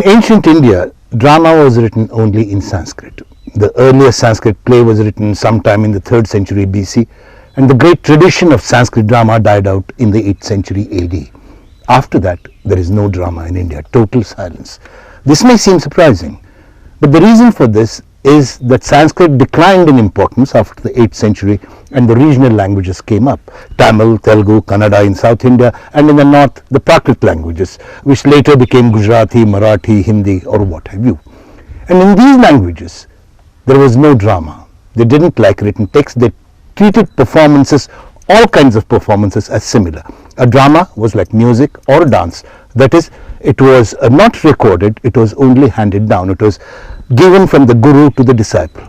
ancient India, drama was written only in Sanskrit. The earliest Sanskrit play was written sometime in the 3rd century BC, and the great tradition of Sanskrit drama died out in the 8th century AD. After that, there is no drama in India, total silence. This may seem surprising, but the reason for this is that Sanskrit declined in importance after the 8th century and the regional languages came up. Tamil, Telugu, Kannada in South India, and in the north the Prakrit languages, which later became Gujarati, Marathi, Hindi or what have you. And in these languages there was no drama. They didn't like written text. They treated performances, all kinds of performances, as similar. A drama was like music or dance. That is, it was not recorded, it was only handed down. It was given from the guru to the disciple.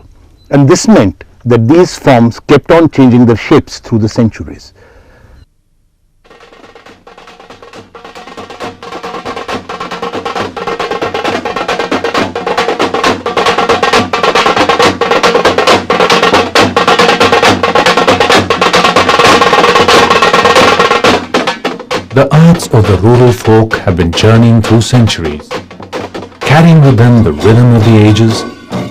And this meant that these forms kept on changing their shapes through the centuries. The arts of the rural folk have been journeying through centuries, carrying with them the rhythm of the ages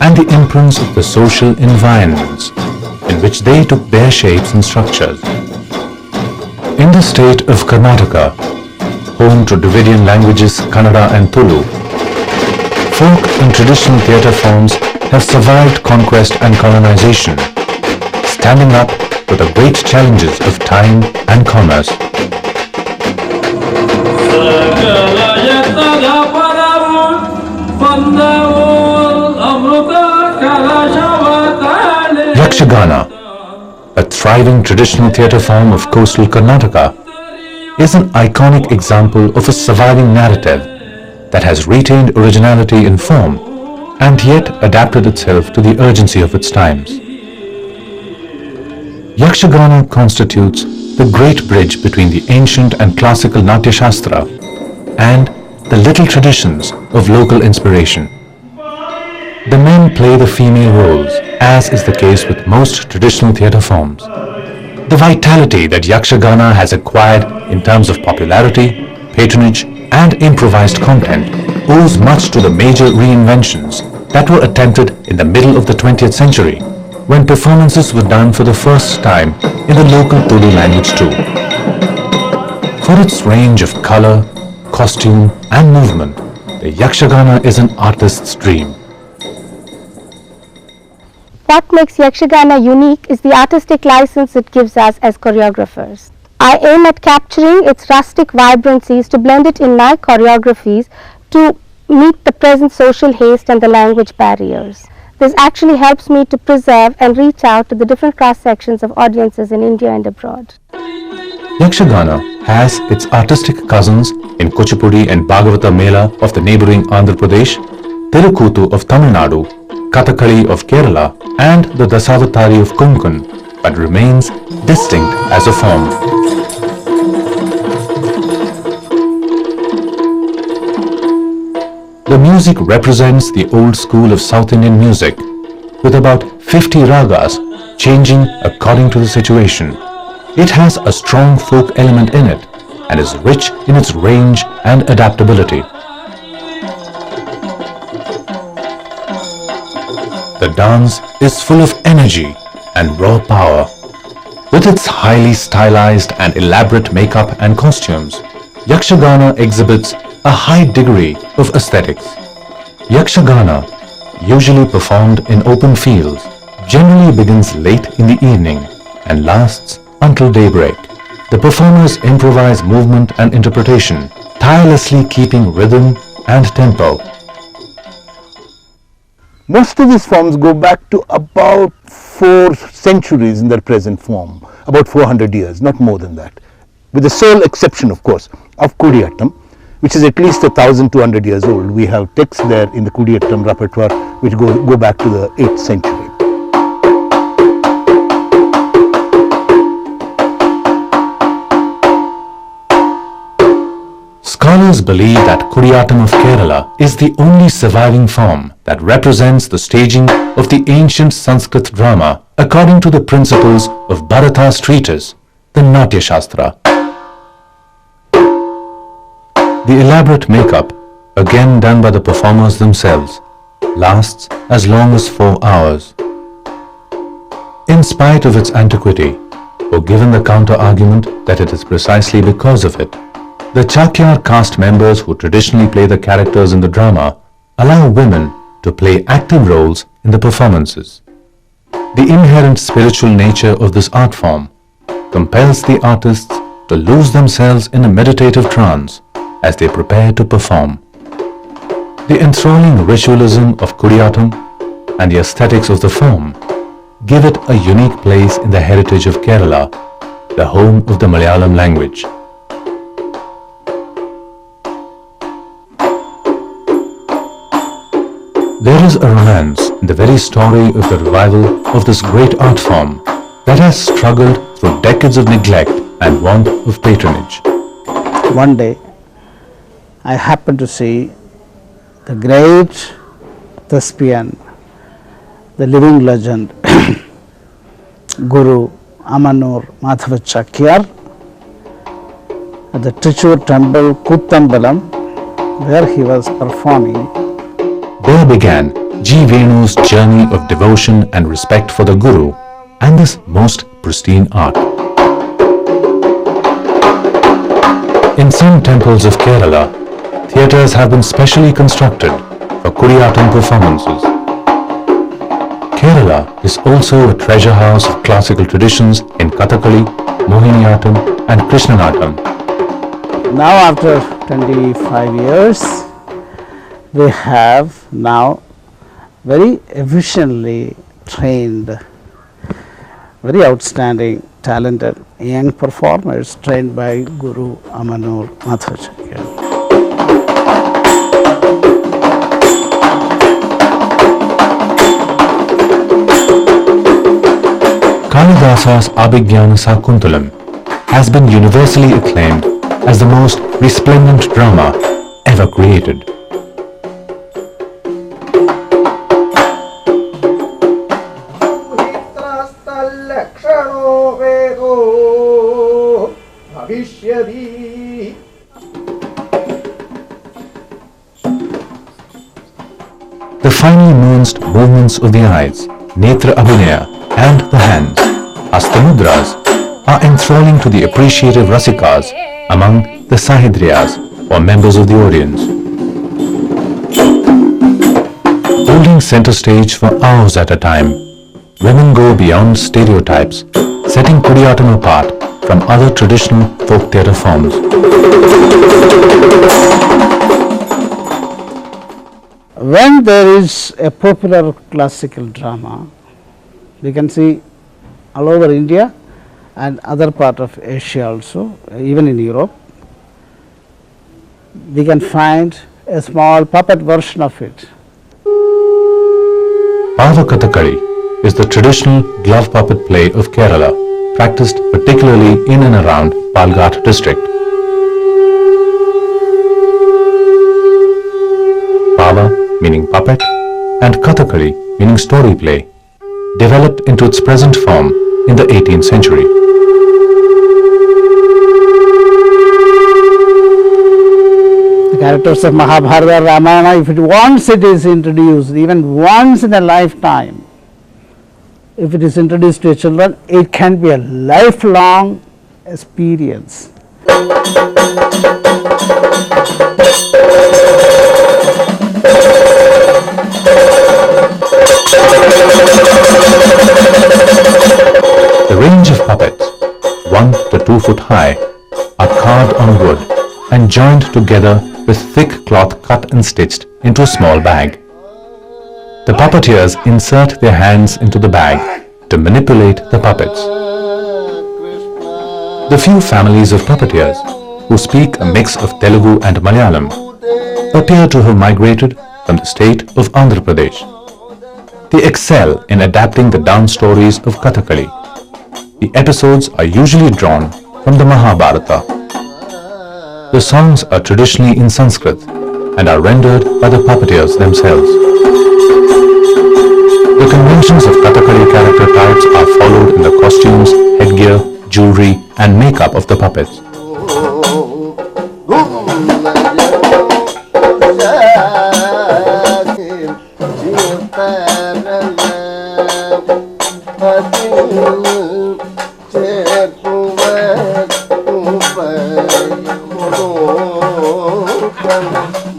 and the imprints of the social environments in which they took their shapes and structures. In the state of Karnataka, home to Dravidian languages Kannada and Tulu, folk and traditional theatre forms have survived conquest and colonization, standing up to the great challenges of time and commerce. Yakshagana, a thriving traditional theatre form of coastal Karnataka, is an iconic example of a surviving narrative that has retained originality in form and yet adapted itself to the urgency of its times. Yakshagana constitutes the great bridge between the ancient and classical Natya Shastra and the little traditions of local inspiration. The men play the female roles, as is the case with most traditional theatre forms. The vitality that Yakshagana has acquired in terms of popularity, patronage and improvised content owes much to the major reinventions that were attempted in the middle of the 20th century, when performances were done for the first time in the local Tulu language too. For its range of colour, costume and movement, the Yakshagana is an artist's dream. What makes Yakshagana unique is the artistic license it gives us as choreographers. I aim at capturing its rustic vibrancies to blend it in my choreographies to meet the present social haste and the language barriers. This actually helps me to preserve and reach out to the different cross-sections of audiences in India and abroad. Yakshagana has its artistic cousins in Kuchipudi and Bhagavata Mela of the neighbouring Andhra Pradesh, Tirukuttu of Tamil Nadu, Kathakali of Kerala and the Dasavatari of Konkan, but remains distinct as a form. The music represents the old school of South Indian music, with about 50 ragas changing according to the situation. It has a strong folk element in it and is rich in its range and adaptability. The dance is full of energy and raw power. With its highly stylized and elaborate makeup and costumes, Yakshagana exhibits a high degree of aesthetics. Yakshagana, usually performed in open fields, generally begins late in the evening and lasts until daybreak. The performers improvise movement and interpretation, tirelessly keeping rhythm and tempo. Most of these forms go back to about 4 centuries in their present form, about 400 years, not more than that, with the sole exception, of course, of Kudiyattam, which is at least 1,200 years old. We have texts there in the Kudiyattam repertoire which go back to the 8th century. Scholars believe that Kudiyattam of Kerala is the only surviving form that represents the staging of the ancient Sanskrit drama according to the principles of Bharata's treatise, the Natya Shastra. The elaborate makeup, again done by the performers themselves, lasts as long as 4 hours. In spite of its antiquity, or given the counter-argument that it is precisely because of it, the Chakyar caste members who traditionally play the characters in the drama allow women to play active roles in the performances. The inherent spiritual nature of this art form compels the artists to lose themselves in a meditative trance as they prepare to perform. The enthralling ritualism of Kudiyattam and the aesthetics of the form give it a unique place in the heritage of Kerala, the home of the Malayalam language. There is a romance in the very story of the revival of this great art form that has struggled through decades of neglect and want of patronage. One day, I happened to see the great thespian, the living legend, Guru Amanur Madhava Chakyar at the Trichur temple Kuttambalam, where he was performing. There began G. Venu's journey of devotion and respect for the Guru and this most pristine art. In some temples of Kerala, theatres have been specially constructed for Kudiyattam performances. Kerala is also a treasure house of classical traditions in Kathakali, Mohiniyattam and Krishnanattam. Now after 25 years, we have now very efficiently trained, very outstanding, talented young performers trained by Guru Amanur Madhava Chakyar. Kalidasa's Abhigyana Sakuntalam has been universally acclaimed as the most resplendent drama ever created. The finely nuanced movements of the eyes, Netra Abhinaya, and the hands, Astamudras, are enthralling to the appreciative Rasikas among the Sahidriyas or members of the audience. Holding center stage for hours at a time, women go beyond stereotypes, setting Kudiyattam apart from other traditional folk theatre forms. When there is a popular classical drama, we can see all over India and other part of Asia also, even in Europe, we can find a small puppet version of it. Pava Kathakali is the traditional glove puppet play of Kerala, practiced particularly in and around Palghat district. Pava meaning puppet and Kathakali meaning story play, developed into its present form in the 18th century. The characters of Mahabharata, Ramayana, if it once it is introduced, even once in a lifetime, if it is introduced to children, it can be a lifelong experience. The range of puppets, 1 to 2 foot high, are carved on wood and joined together with thick cloth cut and stitched into a small bag. The puppeteers insert their hands into the bag to manipulate the puppets. The few families of puppeteers who speak a mix of Telugu and Malayalam appear to have migrated from the state of Andhra Pradesh. They excel in adapting the dance stories of Kathakali. The episodes are usually drawn from the Mahabharata. The songs are traditionally in Sanskrit and are rendered by the puppeteers themselves. The conventions of Kathakali character types are followed in the costumes, headgear, jewelry and makeup of the puppets.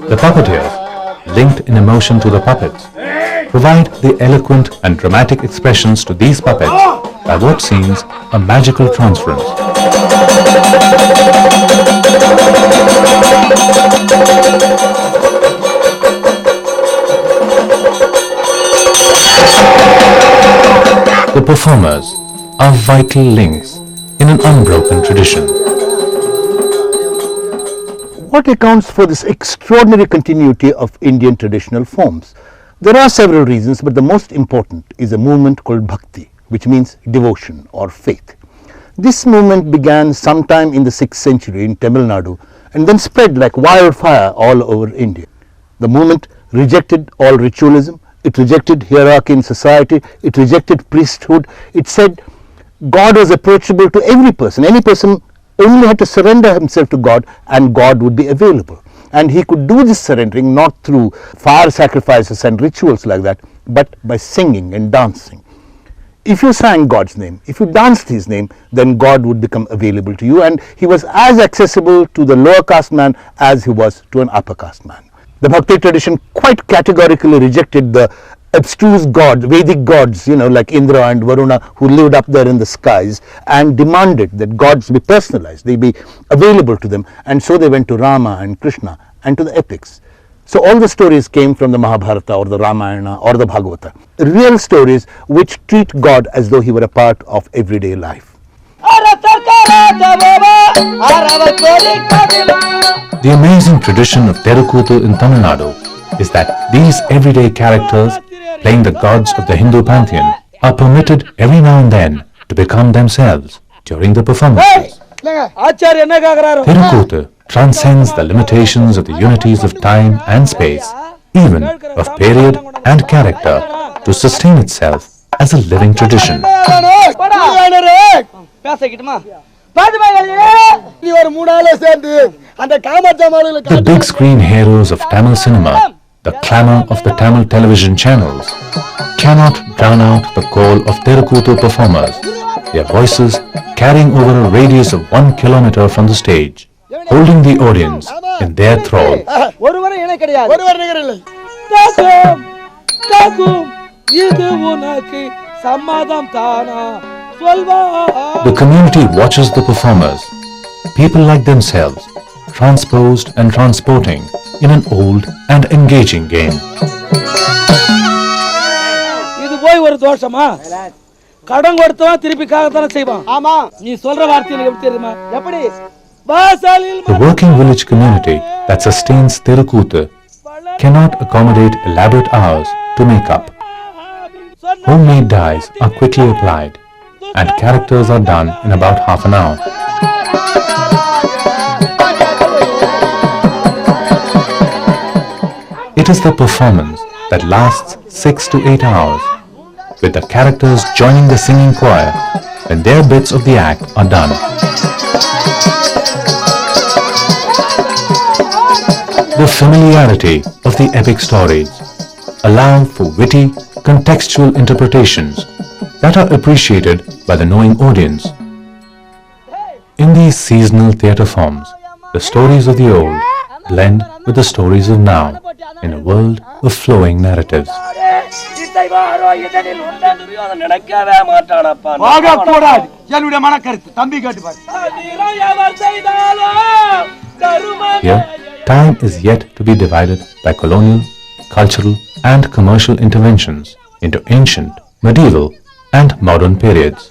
The puppeteers, linked in emotion to the puppets, provide the eloquent and dramatic expressions to these puppets by what seems a magical transference. The performers are vital links in an unbroken tradition. What accounts for this extraordinary continuity of Indian traditional forms? There are several reasons, but the most important is a movement called Bhakti, which means devotion or faith. This movement began sometime in the 6th century in Tamil Nadu and then spread like wildfire all over India. The movement rejected all ritualism, it rejected hierarchy in society, it rejected priesthood. It said God was approachable to every person. Any person only had to surrender himself to God and God would be available. And he could do this surrendering not through fire sacrifices and rituals like that, but by singing and dancing. If you sang God's name, if you danced his name, then God would become available to you, and he was as accessible to the lower caste man as he was to an upper caste man. The Bhakti tradition quite categorically rejected the abstruse gods, Vedic gods, like Indra and Varuna, who lived up there in the skies, and demanded that gods be personalized, they be available to them, and so they went to Rama and Krishna and to the epics. So all the stories came from the Mahabharata or the Ramayana or the Bhagavata, real stories which treat God as though he were a part of everyday life. The amazing tradition of Terukuthu in Tamil Nadu is that these everyday characters playing the gods of the Hindu pantheon are permitted every now and then to become themselves during the performances. Terukuthu transcends the limitations of the unities of time and space, even of period and character, to sustain itself as a living tradition. The big screen heroes of Tamil cinema, the clamour of the Tamil television channels, cannot drown out the call of Terukuthu performers, their voices carrying over a radius of 1 kilometer from the stage, holding the audience in their thrall. The community watches the performers, people like themselves, transposed and transporting in an old and engaging game. The working village community that sustains Terukuthu cannot accommodate elaborate hours to make up. Homemade dyes are quickly applied and characters are done in about half an hour. It is the performance that lasts 6 to 8 hours, with the characters joining the singing choir when their bits of the act are done. The familiarity of the epic stories allow for witty, contextual interpretations that are appreciated by the knowing audience. In these seasonal theatre forms, the stories of the old blend with the stories of now in a world of flowing narratives. Here, time is yet to be divided by colonial, cultural and commercial interventions into ancient, medieval and modern periods.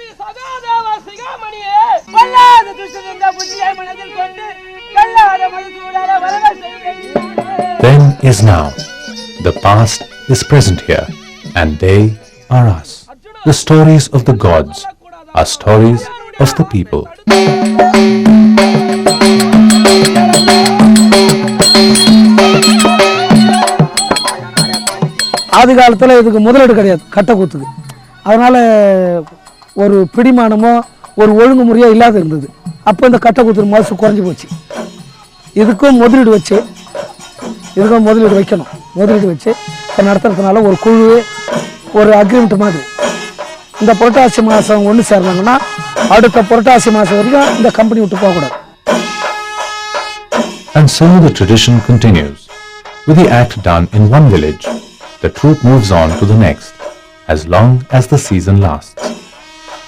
Then is now. The past is present here, and they are us. The stories of the gods are stories of the people. ஆதி காலத்தில் இதுக்கு முதலீடு கிடையாது கட்டக்கூத்துக்கு. அதனால் ஒரு பிடிமானமோ ஒரு ஒழுங்குமுறையோ இல்லாத இருந்தது. அப்போ இந்த கட்டக்கூத்து மனசு குறைஞ்சி போச்சு. இதுக்கும் முதலீடு வச்சு முதலீடு வச்சு இப்போ நடத்துறதுனால ஒரு குழு ஒரு அக்ரிமெண்ட் மாதிரி இந்த புரட்டாசி மாதம் ஒன்று சேர்ந்தாங்கன்னா அடுத்த புரட்டாசி மாதம் வரைக்கும் இந்த கம்பெனி விட்டு போகக்கூடாது. And so the tradition continues. With the act done in one village, the troupe moves on to the next, as long as the season lasts.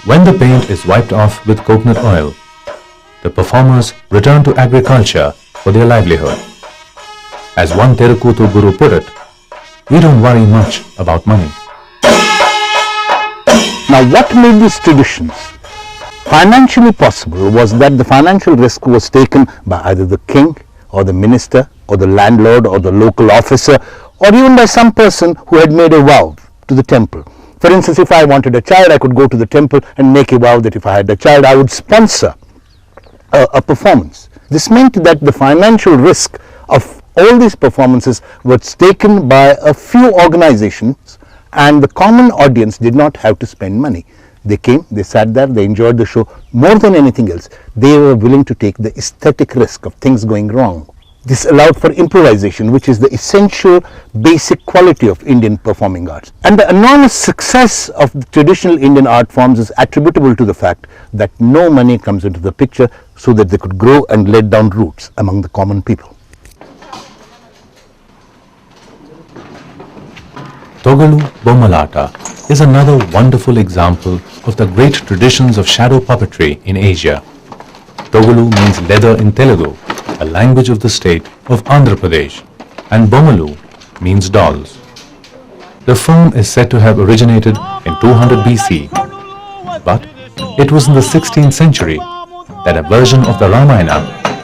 When the paint is wiped off with coconut oil, the performers return to agriculture for their livelihood. As one Terukutu guru put it, we don't worry much about money. Now, what made these traditions financially possible was that the financial risk was taken by either the king or the minister or the landlord or the local officer or even by some person who had made a vow to the temple. For instance, if I wanted a child, I could go to the temple and make a vow that if I had a child, I would sponsor a performance. This meant that the financial risk of all these performances was taken by a few organizations, and the common audience did not have to spend money. They came, they sat there, they enjoyed the show. More than anything else, they were willing to take the aesthetic risk of things going wrong. This allowed for improvisation, which is the essential basic quality of Indian performing arts. And the enormous success of the traditional Indian art forms is attributable to the fact that no money comes into the picture, so that they could grow and let down roots among the common people. Togalu Bommalata is another wonderful example of the great traditions of shadow puppetry in Asia. Togalu means leather in Telugu, a language of the state of Andhra Pradesh, and Bommalu means dolls. The form is said to have originated in 200 BC, but it was in the 16th century that a version of the Ramayana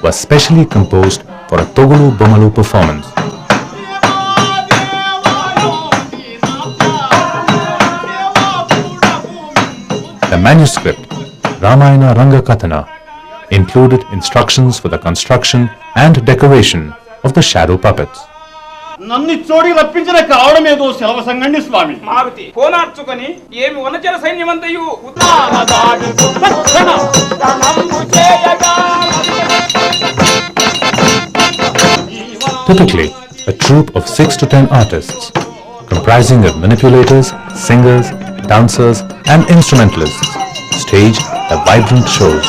was specially composed for a Togalu Bommalu performance. The manuscript, Ramayana Ranga Kathana, included instructions for the construction and decoration of the shadow puppets. నన్ను చోడి రప్పించిన కావడమేదో సెలవు సంగండి స్వామి. మారుతి కోనార్చుకొని ఏమి వనచర సైన్యమంతయు Typically, a troupe of 6 to 10 artists, comprising of manipulators, singers, dancers, and instrumentalists, stage a vibrant shows.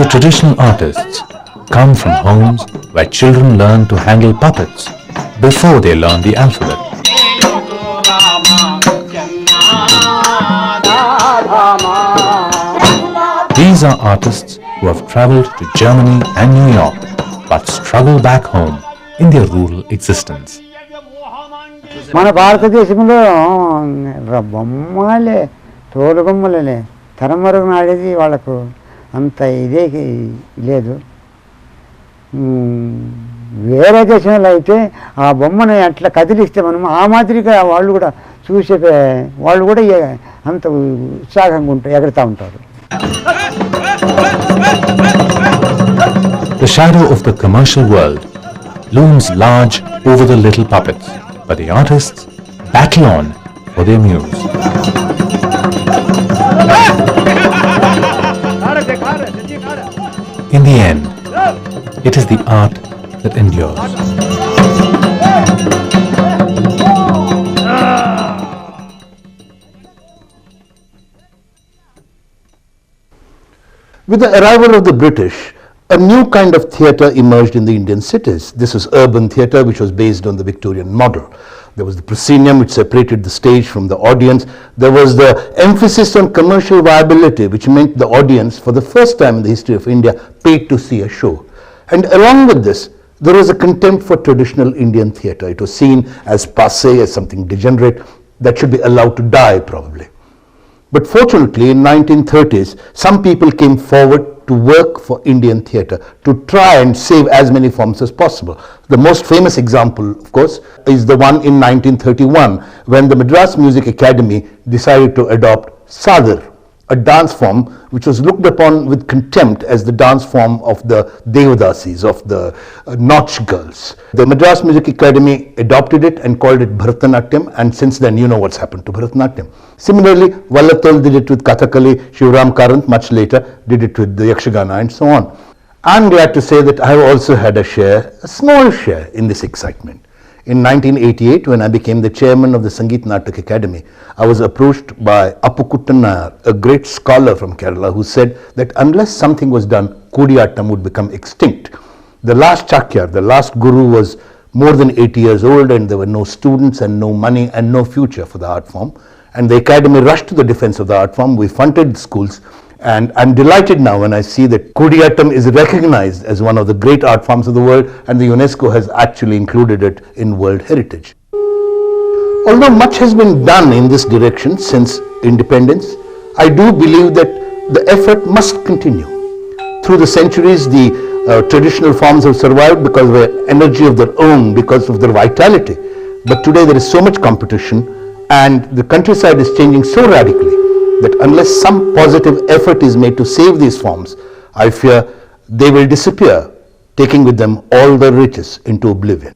The traditional artists come from homes where children learn to handle puppets before they learn the alphabet. These are artists who have traveled to Germany and New York but struggle back home in their rural existence. మన భారతదేశంలో బొమ్మలే తోలు బొమ్మలే తరమరుగున ఆడేది వాళ్ళకు అంత ఇదే లేదు. వేరే దేశంలో అయితే ఆ బొమ్మను అట్లా కదిలిస్తే మనం ఆ మాదిరిగా వాళ్ళు కూడా చూసే వాళ్ళు కూడా అంత ఉత్సాహంగా ఉంటారు, ఎగరుతూ ఉంటారు. The shadow of the commercial world looms large over the little puppets, but the artists battle on for their muse. In the end, it is the art that endures. With the arrival of the British, a new kind of theatre emerged in the Indian cities. This was urban theatre, which was based on the Victorian model. There was the proscenium, which separated the stage from the audience. There was the emphasis on commercial viability, which meant the audience, for the first time in the history of India, paid to see a show. And along with this, there was a contempt for traditional Indian theatre. It was seen as passé, as something degenerate that should be allowed to die, probably. But fortunately, in 1930s, some people came forward to work for Indian theatre, to try and save as many forms as possible. The most famous example, of course, is the one in 1931, when the Madras Music Academy decided to adopt Sadar a dance form which was looked upon with contempt as the dance form of the Devadasis, of the Nautch girls. The Madras Music Academy adopted it and called it Bharatanatyam, and since then you know what's happened to Bharatanatyam. Similarly, Vallathol did it with Kathakali, Shivram Karant much later did it with the Yakshagana and so on. I'm glad to say that I have also had a small share in this excitement. In 1988, when I became the chairman of the Sangeet Natak Academy, I was approached by Appukuttan Nayar, a great scholar from Kerala, who said that unless something was done, Kodiyattam would become extinct. The last Chakyar, the last guru, was more than 80 years old, and there were no students and no money and no future for the art form. And the academy rushed to the defense of the art form. We funded the schools. And I'm delighted now when I see that Kodiyattam is recognized as one of the great art forms of the world, and the UNESCO has actually included it in World Heritage. Although much has been done in this direction since independence, I do believe that the effort must continue. Through the centuries, the traditional forms have survived because of their energy of their own, because of their vitality. But today there is so much competition, and the countryside is changing so radically that unless some positive effort is made to save these forms, I fear they will disappear, taking with them all the riches into oblivion.